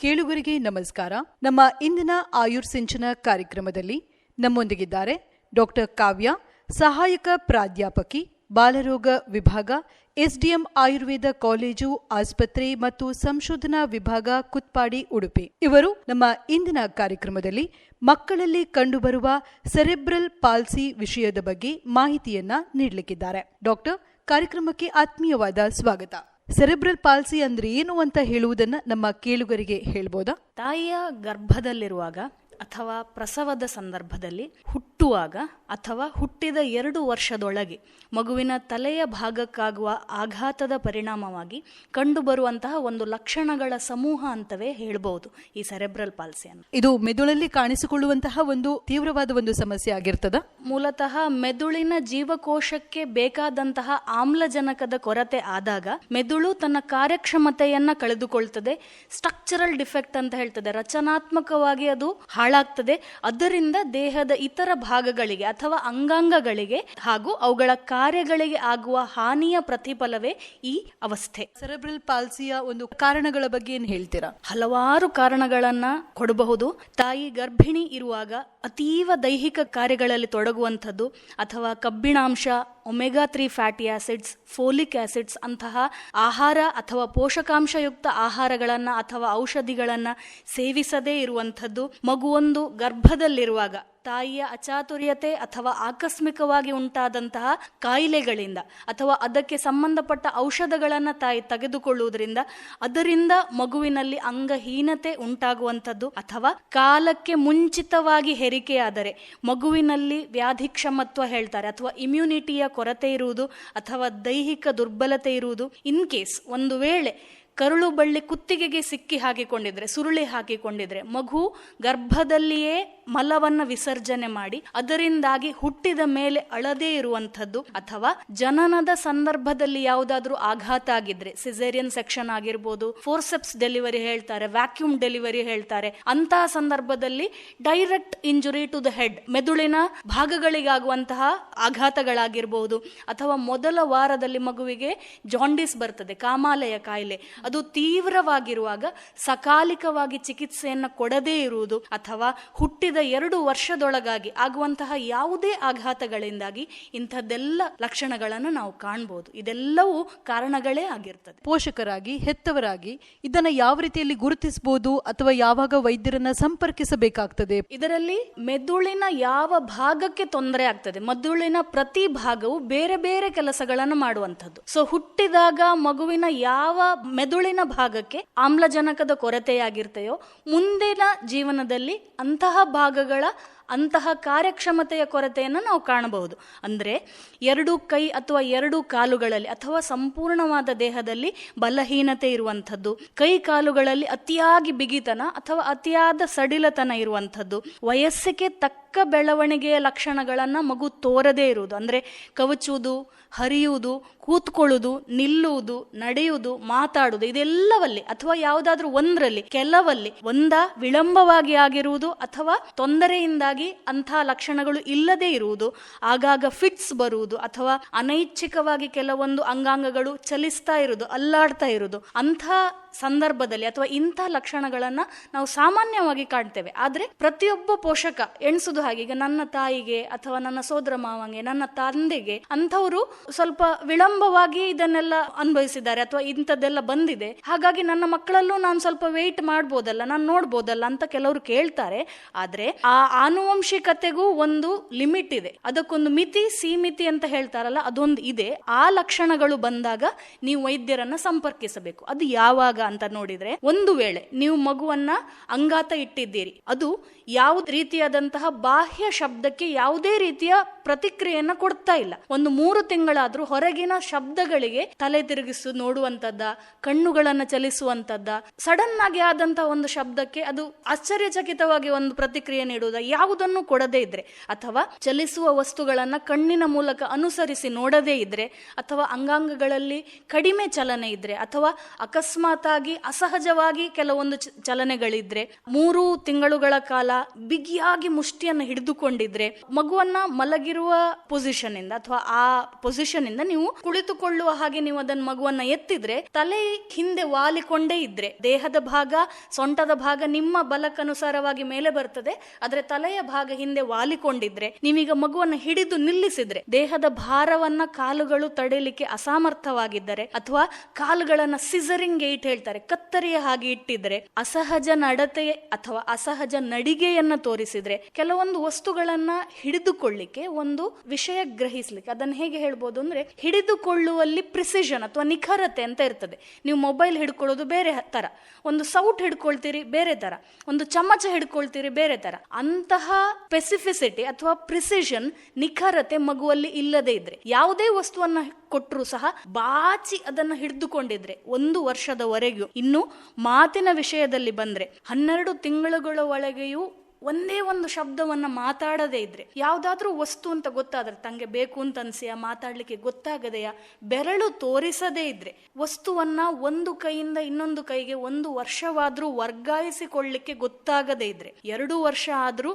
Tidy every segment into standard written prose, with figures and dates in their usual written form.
ಕೇಳುಗರಿಗೆ ನಮಸ್ಕಾರ. ನಮ್ಮ ಇಂದಿನ ಆಯುರ್ ಸಿಂಚನ ಕಾರ್ಯಕ್ರಮದಲ್ಲಿ ನಮ್ಮೊಂದಿಗಿದ್ದಾರೆ ಡಾಕ್ಟರ್ ಕಾವ್ಯ, ಸಹಾಯಕ ಪ್ರಾಧ್ಯಾಪಕಿ, ಬಾಲರೋಗ ವಿಭಾಗ, ಎಸ್ಡಿಎಂ ಆಯುರ್ವೇದ ಕಾಲೇಜು ಆಸ್ಪತ್ರೆ ಮತ್ತು ಸಂಶೋಧನಾ ವಿಭಾಗ, ಕುತ್ಪಾಡಿ, ಉಡುಪಿ. ಇವರು ನಮ್ಮ ಇಂದಿನ ಕಾರ್ಯಕ್ರಮದಲ್ಲಿ ಮಕ್ಕಳಲ್ಲಿ ಕಂಡುಬರುವ ಸೆರೆಬ್ರಲ್ ಪಾಲ್ಸಿ ವಿಷಯದ ಬಗ್ಗೆ ಮಾಹಿತಿಯನ್ನ ನೀಡಲಿಕ್ಕಿದ್ದಾರೆ. ಡಾಕ್ಟರ್, ಕಾರ್ಯಕ್ರಮಕ್ಕೆ ಆತ್ಮೀಯವಾದ ಸ್ವಾಗತ. ಸೆರೆಬ್ರಲ್ ಪಾಲ್ಸಿ ಅಂದ್ರೆ ಏನು ಅಂತ ಹೇಳುವುದನ್ನ ನಮ್ಮ ಕೇಳುಗರಿಗೆ ಹೇಳ್ಬೋದಾ? ತಾಯಿಯ ಗರ್ಭದಲ್ಲಿರುವಾಗ ಅಥವಾ ಪ್ರಸವದ ಸಂದರ್ಭದಲ್ಲಿ, ಹುಟ್ಟುವಾಗ ಅಥವಾ ಹುಟ್ಟಿದ 2 ವರ್ಷದೊಳಗೆ ಮಗುವಿನ ತಲೆಯ ಭಾಗಕ್ಕಾಗುವ ಆಘಾತದ ಪರಿಣಾಮವಾಗಿ ಕಂಡುಬರುವಂತಹ ಒಂದು ಲಕ್ಷಣಗಳ ಸಮೂಹ ಅಂತವೇ ಹೇಳ್ಬಹುದು ಈ ಸೆರೆಬ್ರಲ್ ಪಾಲ್ಸಿಯನ್ನು. ಇದು ಮೆದುಳಲ್ಲಿ ಕಾಣಿಸಿಕೊಳ್ಳುವಂತಹ ಒಂದು ತೀವ್ರವಾದ ಒಂದು ಸಮಸ್ಯೆ ಆಗಿರ್ತದ. ಮೂಲತಃ ಮೆದುಳಿನ ಜೀವಕೋಶಕ್ಕೆ ಬೇಕಾದಂತಹ ಆಮ್ಲಜನಕದ ಕೊರತೆ ಆದಾಗ ಮೆದುಳು ತನ್ನ ಕಾರ್ಯಕ್ಷಮತೆಯನ್ನ ಕಳೆದುಕೊಳ್ತದೆ. ಸ್ಟ್ರಕ್ಚರಲ್ ಡಿಫೆಕ್ಟ್ ಅಂತ ಹೇಳ್ತದೆ, ರಚನಾತ್ಮಕವಾಗಿ ಅದು ಹಾಳಾಗ್ತದೆ. ಅದರಿಂದ ದೇಹದ ಇತರ ಭಾಗಗಳಿಗೆ ಅಥವಾ ಅಂಗಾಂಗಗಳಿಗೆ ಹಾಗೂ ಅವುಗಳ ಕಾರ್ಯಗಳಿಗೆ ಆಗುವ ಹಾನಿಯ ಪ್ರತಿಫಲವೇ ಈ ಅವಸ್ಥೆ. ಸೆರೆಬ್ರಲ್ ಪಾಲ್ಸಿಯ ಒಂದು ಕಾರಣಗಳ ಬಗ್ಗೆ ಏನು ಹೇಳ್ತೀರಾ? ಹಲವಾರು ಕಾರಣಗಳನ್ನ ಕೊಡಬಹುದು. ತಾಯಿ ಗರ್ಭಿಣಿ ಇರುವಾಗ ಅತೀವ ದೈಹಿಕ ಕಾರ್ಯಗಳಲ್ಲಿ ತೊಡಗುವಂಥದ್ದು, ಅಥವಾ ಕಬ್ಬಿಣಾಂಶ, omega 3 fatty acids, folic acids ಅಂತಹ ಆಹಾರ ಅಥವಾ ಪೋಷಕಾಂಶಯುಕ್ತ ಆಹಾರಗಳನ್ನ ಅಥವಾ ಔಷಧಿಗಳನ್ನ ಸೇವಿಸದೇ ಇರುವಂಥದ್ದು, ಮಗುವೊಂದು ಗರ್ಭದಲ್ಲಿರುವಾಗ ತಾಯಿಯ ಅಚಾತುರ್ಯತೆ ಅಥವಾ ಆಕಸ್ಮಿಕವಾಗಿ ಉಂಟಾದಂತಹ ಕಾಯಿಲೆಗಳಿಂದ ಅಥವಾ ಅದಕ್ಕೆ ಸಂಬಂಧಪಟ್ಟ ಔಷಧಗಳನ್ನು ತಾಯಿ ತೆಗೆದುಕೊಳ್ಳುವುದರಿಂದ ಅದರಿಂದ ಮಗುವಿನಲ್ಲಿ ಅಂಗಹೀನತೆ ಉಂಟಾಗುವಂಥದ್ದು, ಅಥವಾ ಕಾಲಕ್ಕೆ ಮುಂಚಿತವಾಗಿ ಹೆರಿಕೆಯಾದರೆ ಮಗುವಿನಲ್ಲಿ ವ್ಯಾಧಿ ಕ್ಷಮತ್ವ ಹೇಳ್ತಾರೆ ಅಥವಾ ಇಮ್ಯುನಿಟಿಯ ಕೊರತೆ ಇರುವುದು ಅಥವಾ ದೈಹಿಕ ದುರ್ಬಲತೆ ಇರುವುದು. ಇನ್ ಕೇಸ್ ಒಂದು ವೇಳೆ ಕರುಳು ಬಳ್ಳಿ ಕುತ್ತಿಗೆಗೆ ಸಿಕ್ಕಿ ಹಾಕಿಕೊಂಡಿದ್ರೆ, ಸುರುಳಿ ಹಾಕಿಕೊಂಡಿದ್ರೆ, ಮಗು ಗರ್ಭದಲ್ಲಿಯೇ ಮಲವನ್ನು ವಿಸರ್ಜನೆ ಮಾಡಿ ಅದರಿಂದಾಗಿ ಹುಟ್ಟಿದ ಮೇಲೆ ಅಳದೇ ಇರುವಂಥದ್ದು, ಅಥವಾ ಜನನದ ಸಂದರ್ಭದಲ್ಲಿ ಯಾವುದಾದ್ರೂ ಆಘಾತ ಆಗಿದ್ರೆ, ಸಿಸೇರಿಯನ್ ಸೆಕ್ಷನ್ ಆಗಿರ್ಬೋದು, ಫೋರ್ಸೆಪ್ಸ್ ಡೆಲಿವರಿ ಹೇಳ್ತಾರೆ, ವ್ಯಾಕ್ಯೂಮ್ ಡೆಲಿವರಿ ಹೇಳ್ತಾರೆ, ಅಂತಹ ಸಂದರ್ಭದಲ್ಲಿ direct injury to the head, ಮೆದುಳಿನ ಭಾಗಗಳಿಗಾಗುವಂತಹ ಆಘಾತಗಳಾಗಿರ್ಬೋದು, ಅಥವಾ ಮೊದಲ ವಾರದಲ್ಲಿ ಮಗುವಿಗೆ ಜಾಂಡಿಸ್ ಬರ್ತದೆ, ಕಾಮಾಲೆಯ ಕಾಯಿಲೆ, ಅದು ತೀವ್ರವಾಗಿರುವಾಗ ಸಕಾಲಿಕವಾಗಿ ಚಿಕಿತ್ಸೆಯನ್ನು ಕೊಡದೇ ಇರುವುದು, ಅಥವಾ ಹುಟ್ಟಿದ 2 ವರ್ಷದೊಳಗಾಗಿ ಆಗುವಂತಹ ಯಾವುದೇ ಆಘಾತಗಳಿಂದಾಗಿ ಇಂಥದ್ದೆಲ್ಲ ಲಕ್ಷಣಗಳನ್ನು ನಾವು ಕಾಣಬಹುದು. ಇದೆಲ್ಲವೂ ಕಾರಣಗಳೇ ಆಗಿರ್ತದೆ. ಪೋಷಕರಾಗಿ, ಹೆತ್ತವರಾಗಿ ಇದನ್ನ ಯಾವ ರೀತಿಯಲ್ಲಿ ಗುರುತಿಸಬಹುದು ಅಥವಾ ಯಾವಾಗ ವೈದ್ಯರನ್ನ ಸಂಪರ್ಕಿಸಬೇಕಾಗ್ತದೆ? ಇದರಲ್ಲಿ ಮೆದುಳಿನ ಯಾವ ಭಾಗಕ್ಕೆ ತೊಂದರೆ ಆಗ್ತದೆ, ಮೆದುಳಿನ ಪ್ರತಿ ಭಾಗವು ಬೇರೆ ಬೇರೆ ಕೆಲಸಗಳನ್ನು ಮಾಡುವಂಥದ್ದು. ಸೊ ಹುಟ್ಟಿದಾಗ ಮಗುವಿನ ಯಾವ ಮೆದುಳಿನ ಭಾಗಕ್ಕೆ ಆಮ್ಲಜನಕದ ಕೊರತೆಯಾಗಿರ್ತೆಯೋ ಮುಂದಿನ ಜೀವನದಲ್ಲಿ ಅಂತಹ ಭಾಗಗಳ ಅಂತಹ ಕಾರ್ಯಕ್ಷಮತೆಯ ಕೊರತೆಯನ್ನು ನಾವು ಕಾಣಬಹುದು. ಅಂದರೆ 2 ಕೈ ಅಥವಾ 2 ಕಾಲುಗಳಲ್ಲಿ ಅಥವಾ ಸಂಪೂರ್ಣವಾದ ದೇಹದಲ್ಲಿ ಬಲಹೀನತೆ ಇರುವಂಥದ್ದು, ಕೈ ಕಾಲುಗಳಲ್ಲಿ ಅತಿಯಾಗಿ ಬಿಗಿತನ ಅಥವಾ ಅತಿಯಾದ ಸಡಿಲತನ ಇರುವಂಥದ್ದು, ವಯಸ್ಸಿಗೆ ತಕ್ಕ ಬೆಳವಣಿಗೆಯ ಲಕ್ಷಣಗಳನ್ನು ಮಗು ತೋರದೇ ಇರುವುದು, ಅಂದರೆ ಕವಚುವುದು, ಹರಿಯುವುದು, ಕೂತ್ಕೊಳ್ಳುವುದು, ನಿಲ್ಲುವುದು, ನಡೆಯುವುದು, ಮಾತಾಡುವುದು, ಇದೆಲ್ಲವಲ್ಲಿ ಅಥವಾ ಯಾವುದಾದ್ರೂ ಒಂದರಲ್ಲಿ ಕೆಲವಲ್ಲಿ ವಿಳಂಬವಾಗಿ ಆಗಿರುವುದು ಅಥವಾ ತೊಂದರೆಯಿಂದಾಗಿ ಅಂಥ ಲಕ್ಷಣಗಳು ಇಲ್ಲದೇ ಇರುವುದು, ಆಗಾಗ ಫಿಟ್ಸ್ ಬರುವುದು ಅಥವಾ ಅನೈಚ್ಛಿಕವಾಗಿ ಕೆಲವೊಂದು ಅಂಗಾಂಗಗಳು ಚಲಿಸ್ತಾ ಇರುವುದು, ಅಲ್ಲಾಡ್ತಾ ಇರುವುದು, ಅಂಥ ಸಂದರ್ಭದಲ್ಲಿ ಅಥವಾ ಇಂಥ ಲಕ್ಷಣಗಳನ್ನ ನಾವು ಸಾಮಾನ್ಯವಾಗಿ ಕಾಣ್ತೇವೆ. ಆದ್ರೆ ಪ್ರತಿಯೊಬ್ಬ ಪೋಷಕ ಎಣಿಸುದು ಹಾಗೆ, ಈಗ ನನ್ನ ತಾಯಿಗೆ ಅಥವಾ ನನ್ನ ಸೋದರ ಮಾವಂಗೆ, ನನ್ನ ತಂದೆಗೆ ಅಂಥವರು ಸ್ವಲ್ಪ ವಿಳಂಬವಾಗಿ ಇದನ್ನೆಲ್ಲ ಅನುಭವಿಸಿದ್ದಾರೆ ಅಥವಾ ಇಂಥದ್ದೆಲ್ಲ ಬಂದಿದೆ, ಹಾಗಾಗಿ ನನ್ನ ಮಕ್ಕಳಲ್ಲೂ ನಾನು ಸ್ವಲ್ಪ ವೆಯ್ಟ್ ಮಾಡ್ಬೋದಲ್ಲ, ನಾನು ನೋಡ್ಬೋದಲ್ಲ ಅಂತ ಕೆಲವರು ಕೇಳ್ತಾರೆ. ಆದ್ರೆ ಆ ಆನುವಂಶಿಕತೆಗೂ ಒಂದು ಲಿಮಿಟ್ ಇದೆ, ಅದಕ್ಕೊಂದು ಮಿತಿ, ಸೀಮಿತಿ ಅಂತ ಹೇಳ್ತಾರಲ್ಲ, ಅದೊಂದು ಇದೆ. ಆ ಲಕ್ಷಣಗಳು ಬಂದಾಗ ನೀವು ವೈದ್ಯರನ್ನ ಸಂಪರ್ಕಿಸಬೇಕು. ಅದು ಯಾವಾಗ ಅಂತ ನೋಡಿದ್ರೆ, ಒಂದು ವೇಳೆ ನೀವು ಮಗುವನ್ನ ಅಂಗಾತ ಇಟ್ಟಿದ್ದೀರಿ, ಅದು ಯಾವುದೇ ರೀತಿಯಾದಂತಹ ಬಾಹ್ಯ ಶಬ್ದಕ್ಕೆ ಯಾವುದೇ ರೀತಿಯ ಪ್ರತಿಕ್ರಿಯೆಯನ್ನ ಕೊಡ್ತಾ ಇಲ್ಲ, ಒಂದು 3 ತಿಂಗಳಾದ್ರೂ ಹೊರಗಿನ ಶಬ್ದಗಳಿಗೆ ತಲೆ ತಿರುಗಿಸು ನೋಡುವಂತದ್ದ, ಕಣ್ಣುಗಳನ್ನ ಚಲಿಸುವಂತದ್ದ, ಸಡನ್ ಆಗಿ ಆದಂತಹ ಒಂದು ಶಬ್ದಕ್ಕೆ ಅದು ಆಶ್ಚರ್ಯಚಕಿತವಾಗಿ ಒಂದು ಪ್ರತಿಕ್ರಿಯೆ ನೀಡುವುದ, ಯಾವುದೇ ಯಾವುದನ್ನು ಕೊಡದೇ ಇದ್ರೆ, ಅಥವಾ ಚಲಿಸುವ ವಸ್ತುಗಳನ್ನ ಕಣ್ಣಿನ ಮೂಲಕ ಅನುಸರಿಸಿ ನೋಡದೇ ಇದ್ರೆ, ಅಥವಾ ಅಂಗಾಂಗಗಳಲ್ಲಿ ಕಡಿಮೆ ಚಲನೆ ಇದ್ರೆ, ಅಥವಾ ಅಕಸ್ಮಾತ್ ಆಗಿ ಅಸಹಜವಾಗಿ ಕೆಲವೊಂದು ಚಲನೆಗಳಿದ್ರೆ, 3 ತಿಂಗಳುಗಳ ಕಾಲ ಬಿಗಿಯಾಗಿ ಮುಷ್ಟಿಯನ್ನು ಹಿಡಿದುಕೊಂಡಿದ್ರೆ, ಮಗುವನ್ನ ಮಲಗಿರುವ ಪೊಸಿಷನ್ ಇಂದ ಅಥವಾ ಆ ಪೊಸಿಷನ್ ಇಂದ ನೀವು ಕುಳಿತುಕೊಳ್ಳುವ ಹಾಗೆ ನೀವು ಅದನ್ನ ಮಗುವನ್ನ ಎತ್ತಿದ್ರೆ, ತಲೆ ಹಿಂದೆ ವಾಲಿಕೊಂಡೇ ಇದ್ರೆ, ದೇಹದ ಭಾಗ ಸೊಂಟದ ಭಾಗ ನಿಮ್ಮ ಬಲಕ್ಕನುಸಾರವಾಗಿ ಮೇಲೆ ಬರ್ತದೆ, ಆದ್ರೆ ತಲೆಯ ಭಾಗ ಹಿಂದೆ ವಾಲಿಕೊಂಡಿದ್ರೆ, ನೀವೀಗ ಮಗುವನ್ನ ಹಿಡಿದು ನಿಲ್ಲಿಸಿದ್ರೆ, ದೇಹದ ಭಾರವನ್ನ ಕಾಲುಗಳು ತಡೆಯಲಿಕ್ಕೆ ಅಸಾಮರ್ಥವಾಗಿದ್ದರೆ, ಅಥವಾ ಕಾಲುಗಳನ್ನ ಸಿಸರಿಂಗ್ ಗೇಟ್ ಹೇಳ್ತಾರೆ, ಕತ್ತರಿಯ ಹಾಗೆ ಇಟ್ಟಿದ್ರೆ, ಅಸಹಜ ನಡತೆ ಅಥವಾ ಅಸಹಜ ನಡಿಗೆಯನ್ನ ತೋರಿಸಿದ್ರೆ, ಕೆಲವೊಂದು ವಸ್ತುಗಳನ್ನ ಹಿಡಿದುಕೊಳ್ಳಿಕ್ಕೆ ಒಂದು ವಿಷಯ ಗ್ರಹಿಸ್ಲಿಕ್ಕೆ ಅದನ್ನ ಹೇಗೆ ಹೇಳ್ಬೋದು ಅಂದ್ರೆ, ಹಿಡಿದುಕೊಳ್ಳುವಲ್ಲಿ ಪ್ರಿಸಿಷನ್ ಅಥವಾ ನಿಖರತೆ ಅಂತ ಇರ್ತದೆ. ನೀವು ಮೊಬೈಲ್ ಹಿಡ್ಕೊಳ್ಳೋದು ಬೇರೆ ತರ, ಒಂದು ಸೌಟ್ ಹಿಡ್ಕೊಳ್ತೀರಿ ಬೇರೆ ತರ, ಒಂದು ಚಮಚ ಹಿಡ್ಕೊಳ್ತೀರಿ ಬೇರೆ ತರ. ಅಂತಹ ಸ್ಪೆಸಿಫಿಸಿಟಿ ಅಥವಾ ಪ್ರಿಸಿಷನ್, ನಿಖರತೆ ಮಗುವಲ್ಲಿ ಇಲ್ಲದೆ ಇದ್ರೆ, ಯಾವುದೇ ವಸ್ತುವನ್ನ ಕೊಟ್ಟರು ಸಹ ಬಾಚಿ ಅದನ್ನ ಹಿಡಿದುಕೊಂಡಿದ್ರೆ 1 ವರ್ಷದವರೆಗೂ, ಇನ್ನು ಮಾತಿನ ವಿಷಯದಲ್ಲಿ ಬಂದ್ರೆ 12 ತಿಂಗಳುಗಳ ಒಳಗೆಯೂ ಒಂದೇ ಒಂದು ಶಬ್ದವನ್ನ ಮಾತಾಡದೇ ಇದ್ರೆ, ಯಾವ್ದಾದ್ರೂ ವಸ್ತು ಅಂತ ಗೊತ್ತಾದ್ರೆ, ತಂಗೆ ಬೇಕು ಅಂತ ಅನ್ಸಿಯ ಮಾತಾಡ್ಲಿಕ್ಕೆ ಗೊತ್ತಾಗದೆಯಾ, ಬೆರಳು ತೋರಿಸದೇ ಇದ್ರೆ, ವಸ್ತುವನ್ನ ಒಂದು ಕೈಯಿಂದ ಇನ್ನೊಂದು ಕೈಗೆ 1 ವರ್ಷವಾದ್ರೂ ವರ್ಗಾಯಿಸಿಕೊಳ್ಳಿಕ್ಕೆ ಗೊತ್ತಾಗದೇ ಇದ್ರೆ, 2 ವರ್ಷ ಆದ್ರೂ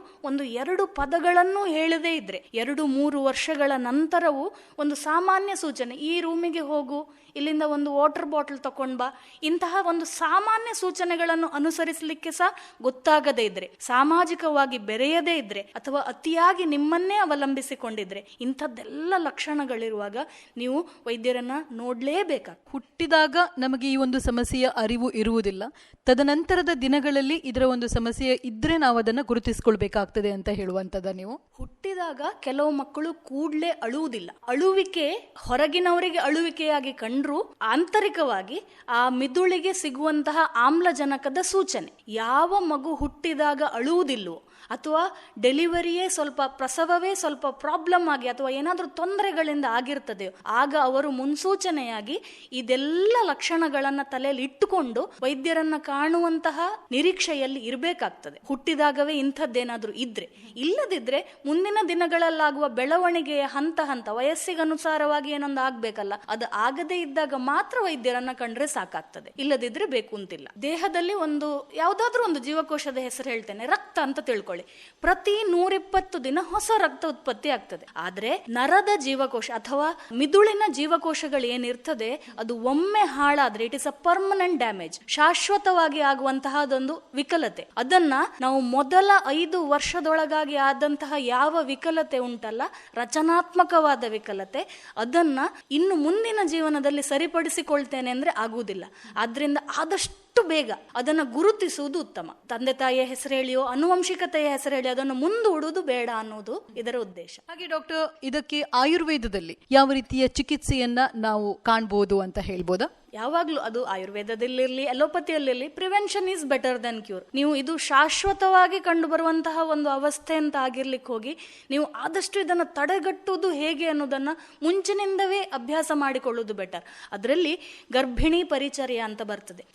2 ಪದಗಳನ್ನು ಹೇಳದೇ ಇದ್ರೆ, 2-3 ವರ್ಷಗಳ ನಂತರವೂ ಒಂದು ಸಾಮಾನ್ಯ ಸೂಚನೆ, ಈ ರೂಮಿಗೆ ಹೋಗು, ಇಲ್ಲಿಂದ ಒಂದು ವಾಟರ್ ಬಾಟಲ್ ತಕೊಂಡ್ ಬಾ, ಇಂತಹ ಒಂದು ಸಾಮಾನ್ಯ ಸೂಚನೆಗಳನ್ನು ಅನುಸರಿಸಲಿಕ್ಕೆ ಸಹ ಗೊತ್ತಾಗದೇ ಇದ್ರೆ, ಸಾಮಾಜಿಕವಾಗಿ ಬೆರೆಯದೇ ಇದ್ರೆ, ಅಥವಾ ಅತಿಯಾಗಿ ನಿಮ್ಮನ್ನೇ ಅವಲಂಬಿಸಿಕೊಂಡಿದ್ರೆ, ಇಂಥದ್ದೆಲ್ಲ ಲಕ್ಷಣಗಳಿರುವಾಗ ನೀವು ವೈದ್ಯರನ್ನ ನೋಡ್ಲೇಬೇಕಾಗ್ತದೆ. ಹುಟ್ಟಿದಾಗ ನಮಗೆ ಈ ಒಂದು ಸಮಸ್ಯೆಯ ಅರಿವು ಇರುವುದಿಲ್ಲ, ತದನಂತರದ ದಿನಗಳಲ್ಲಿ ಇದರ ಒಂದು ಸಮಸ್ಯೆ ಇದ್ರೆ ನಾವು ಅದನ್ನು ಗುರುತಿಸಿಕೊಳ್ಬೇಕಾಗ್ತದೆ ಅಂತ ಹೇಳುವಂತದ ನೀವು. ಹುಟ್ಟಿದಾಗ ಕೆಲವು ಮಕ್ಕಳು ಕೂಡ್ಲೇ ಅಳುವುದಿಲ್ಲ, ಅಳುವಿಕೆ ಹೊರಗಿನವರಿಗೆ ಅಳುವಿಕೆಯಾಗಿ ಕಂಡ್ರು ಆಂತರಿಕವಾಗಿ ಆ ಮಿದುಳಿಗೆ ಸಿಗುವಂತಹ ಆಮ್ಲಜನಕದ ಸೂಚನೆ. ಯಾವ ಮಗು ಹುಟ್ಟಿದಾಗ ಅಳುವುದಿಲ್ಲವೋ, ಅಥವಾ ಡೆಲಿವರಿಯೇ ಸ್ವಲ್ಪ, ಪ್ರಸವವೇ ಸ್ವಲ್ಪ ಪ್ರಾಬ್ಲಮ್ ಆಗಿ ಅಥವಾ ಏನಾದ್ರೂ ತೊಂದರೆಗಳಿಂದ ಆಗಿರ್ತದೆಯೋ, ಆಗ ಅವರು ಮುನ್ಸೂಚನೆಯಾಗಿ ಇದೆಲ್ಲ ಲಕ್ಷಣಗಳನ್ನ ತಲೆಯಲ್ಲಿ ಇಟ್ಟುಕೊಂಡು ವೈದ್ಯರನ್ನ ಕಾಣುವಂತಹ ನಿರೀಕ್ಷೆಯಲ್ಲಿ ಇರಬೇಕಾಗ್ತದೆ. ಹುಟ್ಟಿದಾಗವೇ ಇಂಥದ್ದೇನಾದ್ರೂ ಇದ್ರೆ, ಇಲ್ಲದಿದ್ರೆ ಮುಂದಿನ ದಿನಗಳಲ್ಲಾಗುವ ಬೆಳವಣಿಗೆಯ ಹಂತ ವಯಸ್ಸಿಗನುಸಾರವಾಗಿ ಏನೊಂದು ಆಗ್ಬೇಕಲ್ಲ, ಅದು ಆಗದೇ ಇದ್ದಾಗ ಮಾತ್ರ ವೈದ್ಯರನ್ನ ಕಂಡ್ರೆ ಸಾಕಾಗ್ತದೆ, ಇಲ್ಲದಿದ್ರೆ ಬೇಕು ಅಂತಿಲ್ಲ. ದೇಹದಲ್ಲಿ ಯಾವ್ದಾದ್ರೂ ಒಂದು ಜೀವಕೋಶದ ಹೆಸರು ಹೇಳ್ತೇನೆ, ರಕ್ತ ಅಂತ ತಿಳ್ಕೊಳ್ಳಿ. ಪ್ರತಿ 120 ದಿನ ಹೊಸ ರಕ್ತ ಉತ್ಪತ್ತಿ ಆಗ್ತದೆ. ಆದ್ರೆ ನರದ ಜೀವಕೋಶ ಅಥವಾ ಮಿದುಳಿನ ಜೀವಕೋಶಗಳು ಏನಿರ್ತದೆ, ಅದು ಒಮ್ಮೆ ಹಾಳಾದ್ರೆ it is a permanent damage, ಶಾಶ್ವತವಾಗಿ ಆಗುವಂತಹದೊಂದು ವಿಕಲತೆ. ಅದನ್ನ ನಾವು ಮೊದಲ 5 ವರ್ಷದೊಳಗಾಗಿ ಆದಂತಹ ಯಾವ ವಿಕಲತೆ ಉಂಟಲ್ಲ, ರಚನಾತ್ಮಕವಾದ ವಿಕಲತೆ, ಅದನ್ನ ಇನ್ನು ಮುಂದಿನ ಜೀವನದಲ್ಲಿ ಸರಿಪಡಿಸಿಕೊಳ್ತೇನೆ ಅಂದ್ರೆ ಆಗುವುದಿಲ್ಲ. ಆದ್ರಿಂದ ಆದಷ್ಟು ಬೇಗ ಅದನ್ನು ಗುರುತಿಸುವುದು ಉತ್ತಮ. ತಂದೆ ತಾಯಿಯ ಹೆಸರು ಹೇಳಿಯೋ ಆನುವಂಶಿಕತೆಯ ಹೆಸರು ಹೇಳಿ ಅದನ್ನು ಮುಂದೂಡುವುದು ಬೇಡ ಅನ್ನೋದು ಇದರ ಉದ್ದೇಶ. ಹಾಗೆ ಡಾಕ್ಟರ್, ಇದಕ್ಕೆ ಆಯುರ್ವೇದದಲ್ಲಿ ಯಾವ ರೀತಿಯ ಚಿಕಿತ್ಸೆಯನ್ನ ನಾವು ಕಾಣಬಹುದು ಅಂತ ಹೇಳ್ಬೋದಾ? ಯಾವಾಗ್ಲೂ ಅದು ಆಯುರ್ವೇದದಲ್ಲಿರಲಿ ಅಲೋಪತಿಯಲ್ಲಿರಲಿ, prevention is better than cure. ನೀವು ಇದು ಶಾಶ್ವತವಾಗಿ ಕಂಡು ಬರುವಂತಹ ಒಂದು ಅವಸ್ಥೆ ಅಂತ ಆಗಿರ್ಲಿಕ್ಕೆ ಹೋಗಿ ನೀವು ಆದಷ್ಟು ಇದನ್ನು ತಡೆಗಟ್ಟುವುದು ಹೇಗೆ ಅನ್ನೋದನ್ನ ಮುಂಚಿನಿಂದವೇ ಅಭ್ಯಾಸ ಮಾಡಿಕೊಳ್ಳುವುದು ಬೆಟರ್. ಅದರಲ್ಲಿ ಗರ್ಭಿಣಿ ಪರಿಚರ್ಯ ಅಂತ ಬರ್ತದೆ,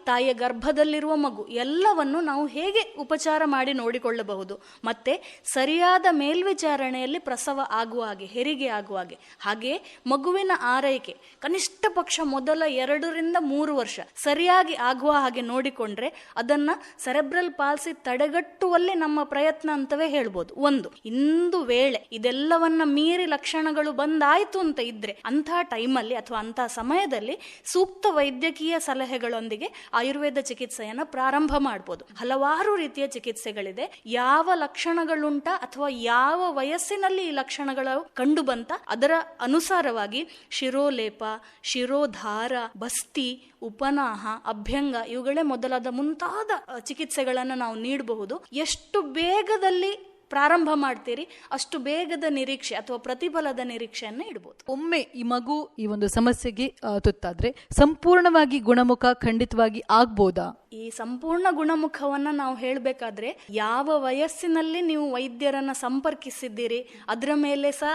ತಾಯಿಯ ಗರ್ಭದಲ್ಲಿರುವ ಮಗು ಎಲ್ಲವನ್ನು ನಾವು ಹೇಗೆ ಉಪಚಾರ ಮಾಡಿ ನೋಡಿಕೊಳ್ಳಬಹುದು, ಮತ್ತೆ ಸರಿಯಾದ ಮೇಲ್ವಿಚಾರಣೆಯಲ್ಲಿ ಪ್ರಸವ ಆಗುವ ಹಾಗೆ, ಹೆರಿಗೆ ಆಗುವ ಹಾಗೆ, ಹಾಗೆ ಮಗುವಿನ ಆರೈಕೆ ಕನಿಷ್ಠ ಪಕ್ಷ ಮೊದಲ 2 ರಿಂದ 3 ವರ್ಷ ಸರಿಯಾಗಿ ಆಗುವ ಹಾಗೆ ನೋಡಿಕೊಂಡ್ರೆ ಅದನ್ನ ಸೆರೆಬ್ರಲ್ ಪಾಲ್ಸಿ ತಡೆಗಟ್ಟುವಲ್ಲಿ ನಮ್ಮ ಪ್ರಯತ್ನ ಅಂತವೇ ಹೇಳ್ಬೋದು. ಇಂದು ವೇಳೆ ಇದೆಲ್ಲವನ್ನ ಮೀರಿ ಲಕ್ಷಣಗಳು ಬಂದಾಯ್ತು ಅಂತ ಇದ್ರೆ, ಅಂತಹ ಟೈಮಲ್ಲಿ ಅಥವಾ ಅಂತಹ ಸಮಯದಲ್ಲಿ ಸೂಕ್ತ ವೈದ್ಯಕೀಯ ಸಲಹೆಗಳೊಂದಿಗೆ ಆಯುರ್ವೇದ ಚಿಕಿತ್ಸೆಯನ್ನ ಪ್ರಾರಂಭ ಮಾಡಬಹುದು. ಹಲವಾರು ರೀತಿಯ ಚಿಕಿತ್ಸೆಗಳಿದೆ. ಯಾವ ಲಕ್ಷಣಗಳುಂಟ ಅಥವಾ ಯಾವ ವಯಸ್ಸಿನಲ್ಲಿ ಈ ಲಕ್ಷಣಗಳು ಕಂಡು ಬಂತ ಅದರ ಅನುಸಾರವಾಗಿ ಶಿರೋಲೇಪ, ಶಿರೋಧಾರ, ಬಸ್ತಿ, ಉಪನಾಹ, ಅಭ್ಯಂಗ ಇವುಗಳೇ ಮೊದಲಾದ ಮುಂತಾದ ಚಿಕಿತ್ಸೆಗಳನ್ನು ನಾವು ನೀಡಬಹುದು. ಎಷ್ಟು ಬೇಗದಲ್ಲಿ ಪ್ರಾರಂಭ ಮಾಡ್ತೀರಿ ಅಷ್ಟು ಬೇಗದ ನಿರೀಕ್ಷೆ ಅಥವಾ ಪ್ರತಿಫಲದ ನಿರೀಕ್ಷೆಯನ್ನು ಇಡಬಹುದು. ಒಮ್ಮೆ ಈ ಮಗು ಈ ಒಂದು ಸಮಸ್ಯೆಗೆ ತುತ್ತಾದ್ರೆ ಸಂಪೂರ್ಣವಾಗಿ ಗುಣಮುಖ ಖಂಡಿತವಾಗಿ ಆಗ್ಬೋದಾ? ಈ ಸಂಪೂರ್ಣ ಗುಣಮುಖವನ್ನ ನಾವು ಹೇಳಬೇಕಾದ್ರೆ ಯಾವ ವಯಸ್ಸಿನಲ್ಲಿ ನೀವು ವೈದ್ಯರನ್ನ ಸಂಪರ್ಕಿಸಿದ್ದೀರಿ ಅದರ ಮೇಲೆ ಸಹ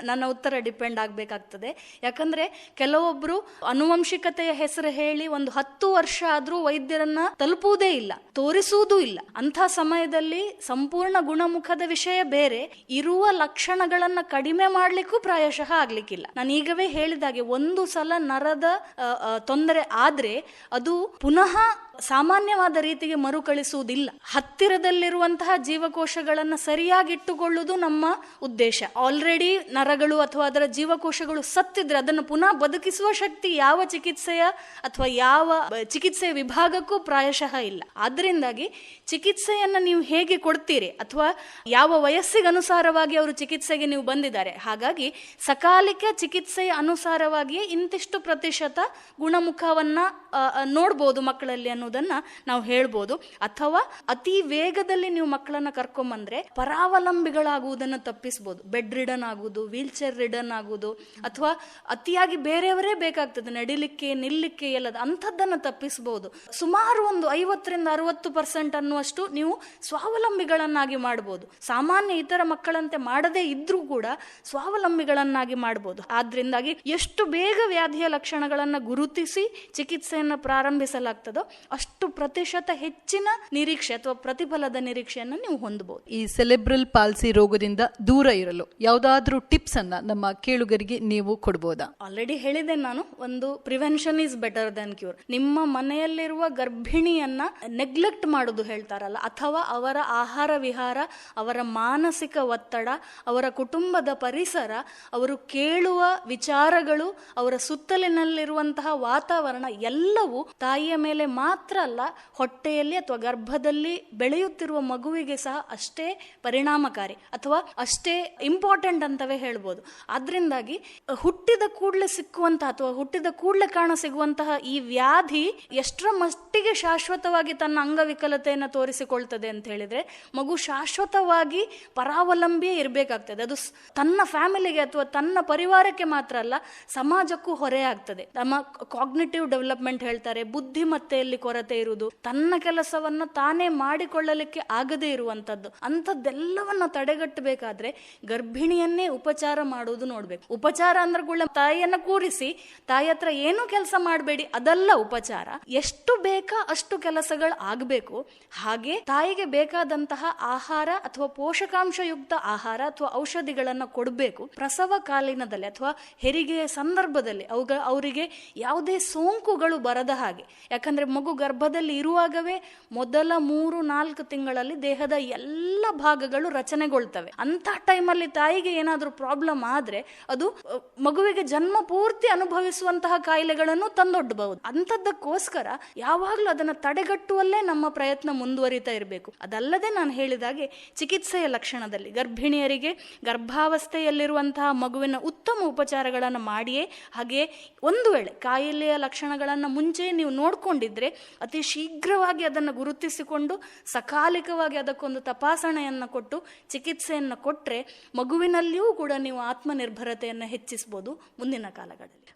ನನ್ನ ಉತ್ತರ ಡಿಪೆಂಡ್ ಆಗಬೇಕಾಗ್ತದೆ. ಯಾಕಂದ್ರೆ ಕೆಲವೊಬ್ರು ಆನುವಂಶಿಕತೆಯ ಹೆಸರು ಹೇಳಿ 10 ವರ್ಷ ಆದ್ರೂ ವೈದ್ಯರನ್ನ ತಲುಪುವುದೇ ಇಲ್ಲ, ತೋರಿಸುವುದೂ ಇಲ್ಲ. ಅಂಥ ಸಮಯದಲ್ಲಿ ಸಂಪೂರ್ಣ ಗುಣಮುಖ ಮುಖದ ವಿಷಯ ಬೇರೆ, ಇರುವ ಲಕ್ಷಣಗಳನ್ನ ಕಡಿಮೆ ಮಾಡ್ಲಿಕ್ಕೂ ಪ್ರಾಯಶಃ ಆಗ್ಲಿಕ್ಕಿಲ್ಲ. ನಾನು ಈಗವೇ ಹೇಳಿದಾಗೆ ಒಂದು ಸಲ ನರದ ತೊಂದರೆ ಆದ್ರೆ ಅದು ಪುನಃ ಸಾಮಾನ್ಯವಾದ ರೀತಿಗೆ ಮರುಕಳಿಸುವುದಿಲ್ಲ. ಹತ್ತಿರದಲ್ಲಿರುವಂತಹ ಜೀವಕೋಶಗಳನ್ನ ಸರಿಯಾಗಿಟ್ಟುಕೊಳ್ಳುವುದು ನಮ್ಮ ಉದ್ದೇಶ. ಆಲ್ರೆಡಿ ನರಗಳು ಅಥವಾ ಅದರ ಜೀವಕೋಶಗಳು ಸತ್ತಿದ್ರೆ ಅದನ್ನು ಪುನಃ ಬದುಕಿಸುವ ಶಕ್ತಿ ಯಾವ ಚಿಕಿತ್ಸೆಯ ಅಥವಾ ಯಾವ ಚಿಕಿತ್ಸೆಯ ವಿಭಾಗಕ್ಕೂ ಪ್ರಾಯಶಃ ಇಲ್ಲ. ಆದ್ರಿಂದಾಗಿ ಚಿಕಿತ್ಸೆಯನ್ನ ನೀವು ಹೇಗೆ ಕೊಡ್ತೀರಿ ಅಥವಾ ಯಾವ ವಯಸ್ಸಿಗೆ ಅನುಸಾರವಾಗಿ ಅವರು ಚಿಕಿತ್ಸೆಗೆ ನೀವು ಬಂದಿದ್ದಾರೆ, ಹಾಗಾಗಿ ಸಕಾಲಿಕ ಚಿಕಿತ್ಸೆಯ ಅನುಸಾರವಾಗಿಯೇ ಇಂತಿಷ್ಟು ಪ್ರತಿಶತ ಗುಣಮುಖವನ್ನ ನೋಡ್ಬೋದು ಮಕ್ಕಳಲ್ಲಿ ಅನ್ನೋದನ್ನ ನಾವು ಹೇಳ್ಬೋದು. ಅಥವಾ ಅತಿ ವೇಗದಲ್ಲಿ ನೀವು ಮಕ್ಕಳನ್ನ ಕರ್ಕೊಂಬಂದ್ರೆ ಪರಾವಲಂಬಿಗಳಾಗುವುದನ್ನು ತಪ್ಪಿಸಬಹುದು. ಬೆಡ್ ರಿಡನ್ ಆಗುವುದು, ವೀಲ್ ಚೇರ್ ರಿಡನ್ ಆಗುವುದು, ಅಥವಾ ಅತಿಯಾಗಿ ಬೇರೆಯವರೇ ಬೇಕಾಗ್ತದೆ ನಡಿಲಿಕ್ಕೆ ನಿಲ್ಲಿಕ್ಕೆ ಎಲ್ಲದ ಅಂಥದ್ದನ್ನು ತಪ್ಪಿಸಬಹುದು. ಸುಮಾರು ಒಂದು 50-60% ಅನ್ನುವಷ್ಟು ನೀವು ಸ್ವಾವಲಂಬಿಗಳನ್ನಾಗಿ ಮಾಡಬಹುದು. ಸಾಮಾನ್ಯ ಇತರ ಮಕ್ಕಳಂತೆ ಮಾಡದೇ ಇದ್ರೂ ಕೂಡ ಸ್ವಾವಲಂಬಿಗಳನ್ನಾಗಿ ಮಾಡಬಹುದು. ಆದ್ರಿಂದಾಗಿ ಎಷ್ಟು ಬೇಗ ವ್ಯಾಧಿಯ ಲಕ್ಷಣಗಳನ್ನ ಗುರುತಿಸಿ ಚಿಕಿತ್ಸೆಯನ್ನು ಪ್ರಾರಂಭಿಸಲಾಗ್ತದೋ ಅಷ್ಟು ಪ್ರತಿಶತ ಹೆಚ್ಚಿನ ನಿರೀಕ್ಷೆ ಅಥವಾ ಪ್ರತಿಫಲದ ನಿರೀಕ್ಷೆಯನ್ನು ನೀವು ಹೊಂದಬಹುದು. ಈ ಸೆಲೆಬ್ರಲ್ ಪಾಲ್ಸಿ ರೋಗದಿಂದ ದೂರ ಇರಲು ಯಾವುದಾದ್ರೂ ಟಿಪ್ಸ್ ಅನ್ನ ನಮ್ಮ ಕೇಳುಗರಿಗೆ ನೀವು ಕೊಡಬಹುದಾ? ಆಲ್ರೆಡಿ ಹೇಳಿದೆ ನಾನು, ಒಂದು prevention is better than cure. ನಿಮ್ಮ ಮನೆಯಲ್ಲಿರುವ ಗರ್ಭಿಣಿಯನ್ನ ನೆಗ್ಲೆಕ್ಟ್ ಮಾಡೋದು ಹೇಳ್ತಾರಲ್ಲ, ಅಥವಾ ಅವರ ಆಹಾರ ವಿಹಾರ, ಅವರ ಮಾನಸಿಕ ಒತ್ತಡ, ಅವರ ಕುಟುಂಬದ ಪರಿಸರ, ಅವರು ಕೇಳುವ ವಿಚಾರಗಳು, ಅವರ ಸುತ್ತಲಿನಲ್ಲಿರುವಂತಹ ವಾತಾವರಣ ಎಲ್ಲವೂ ತಾಯಿಯ ಮೇಲೆ ಮಾತ್ರ ಅಲ್ಲ, ಹೊಟ್ಟೆಯಲ್ಲಿ ಅಥವಾ ಗರ್ಭದಲ್ಲಿ ಬೆಳೆಯುತ್ತಿರುವ ಮಗುವಿಗೆ ಸಹ ಅಷ್ಟೇ ಪರಿಣಾಮಕಾರಿ ಅಥವಾ ಅಷ್ಟೇ ಇಂಪಾರ್ಟೆಂಟ್ ಅಂತವೇ ಹೇಳ್ಬೋದು. ಆದ್ರಿಂದಾಗಿ ಹುಟ್ಟಿದ ಕೂಡಲೇ ಸಿಕ್ಕುವಂತಹ ಅಥವಾ ಹುಟ್ಟಿದ ಕೂಡಲೇ ಕಾಣ ಸಿಗುವಂತಹ ಈ ವ್ಯಾಧಿ ಎಷ್ಟರ ಮಟ್ಟಿಗೆ ಶಾಶ್ವತವಾಗಿ ತನ್ನ ಅಂಗವಿಕಲತೆಯನ್ನು ತೋರಿಸಿಕೊಳ್ತದೆ ಅಂತ ಹೇಳಿದ್ರೆ, ಮಗು ಶಾಶ್ವತವಾಗಿ ಪರಾವಲಂಬಿಯೇ ಇರಬೇಕಾಗ್ತದೆ. ಅದು ತನ್ನ ಫ್ಯಾಮಿಲಿಗೆ ಅಥವಾ ತನ್ನ ಪರಿವಾರಕ್ಕೆ ಮಾತ್ರ ಅಲ್ಲ, ಸಮಾಜಕ್ಕೂ ಹೊರೆ ಆಗ್ತದೆ. ನಮ್ಮ ಕಾಗ್ನಿಟಿವ್ ಡೆವಲಪ್ಮೆಂಟ್ ಹೇಳ್ತಾರೆ, ಬುದ್ಧಿಮತ್ತೆಯಲ್ಲಿ ಕೊರತೆ ಇರುವುದು, ತನ್ನ ಕೆಲಸವನ್ನು ತಾನೇ ಮಾಡಿಕೊಳ್ಳಲಿಕ್ಕೆ ಆಗದೇ ಇರುವಂತದ್ದು, ಅಂಥದ್ದೆಲ್ಲವನ್ನ ತಡೆಗಟ್ಟಬೇಕಾದ್ರೆ ಗರ್ಭಿಣಿಯನ್ನೇ ಉಪಚಾರ ಮಾಡುವುದು ನೋಡ್ಬೇಕು. ಉಪಚಾರ ಅಂದ್ರೆ ತಾಯಿಯನ್ನ ಕೂರಿಸಿ ತಾಯಿ ಹತ್ರ ಏನೂ ಕೆಲಸ ಮಾಡಬೇಡಿ, ಅದಲ್ಲ ಉಪಚಾರ. ಎಷ್ಟು ಬೇಕಾ ಅಷ್ಟು ಕೆಲಸಗಳು ಆಗಬೇಕು. ಹಾಗೆ ತಾಯಿಗೆ ಬೇಕಾದಂತಹ ಆಹಾರ ಅಥವಾ ಪೋಷಕಾಂಶಯುಕ್ತ ಆಹಾರ ಅಥವಾ ಔಷಧಿಗಳನ್ನ ಕೊಡಬೇಕು. ಪ್ರಸವ ಕಾಲಿನದಲ್ಲಿ ಅಥವಾ ಹೆರಿಗೆಯ ಸಂದರ್ಭದಲ್ಲಿ ಅವರಿಗೆ ಯಾವುದೇ ಸೋಂಕುಗಳು ಬರದ ಹಾಗೆ. ಯಾಕಂದ್ರೆ ಮಗು ಗರ್ಭದಲ್ಲಿ ಇರುವಾಗವೇ ಮೊದಲ 3-4 ತಿಂಗಳಲ್ಲಿ ದೇಹದ ಎಲ್ಲ ಭಾಗಗಳು ರಚನೆಗೊಳ್ತವೆ. ಅಂತ ಟೈಮಲ್ಲಿ ತಾಯಿಗೆ ಏನಾದ್ರೂ ಪ್ರಾಬ್ಲಮ್ ಆದ್ರೆ ಅದು ಮಗುವಿಗೆ ಜನ್ಮ ಪೂರ್ತಿ ಅನುಭವಿಸುವಂತಹ ಕಾಯಿಲೆಗಳನ್ನು ತಂದೊಡ್ಡಬಹುದು. ಅಂಥದ್ದಕ್ಕೋಸ್ಕರ ಯಾವಾಗ್ಲೂ ಅದನ್ನ ತಡೆಗಟ್ಟುವಲ್ಲೇ ನಮ್ಮ ಪ್ರಯತ್ನ ಮುಂದುವರಿತಾ ಇರಬೇಕು. ಅದಲ್ಲದೆ ನಾನು ಹೇಳಿದಾಗೆ ಚಿಕಿತ್ಸೆಯ ಲಕ್ಷಣದಲ್ಲಿ ಗರ್ಭಿಣಿಯರಿಗೆ ಗರ್ಭಾವಸ್ಥೆಯಲ್ಲಿರುವಂತಹ ಮಗುವಿನ ಉತ್ತಮ ಉಪಚಾರಗಳನ್ನು ಮಾಡಿಯೇ, ಹಾಗೆ ಒಂದು ವೇಳೆ ಕಾಯಿಲೆಯ ಲಕ್ಷಣಗಳನ್ನು ಮುಂಚೆ ನೀವು ನೋಡ್ಕೊಂಡಿದ್ರೆ ಅತಿ ಶೀಘ್ರವಾಗಿ ಅದನ್ನು ಗುರುತಿಸಿಕೊಂಡು ಸಕಾಲಿಕವಾಗಿ ಅದಕ್ಕೊಂದು ತಪಾಸಣೆಯನ್ನು ಕೊಟ್ಟು ಚಿಕಿತ್ಸೆಯನ್ನು ಕೊಟ್ಟರೆ ಮಗುವಿನಲ್ಲಿಯೂ ಕೂಡ ನೀವು ಆತ್ಮನಿರ್ಭರತೆಯನ್ನು ಹೆಚ್ಚಿಸಬಹುದು ಮುಂದಿನ ಕಾಲಗಳಲ್ಲಿ.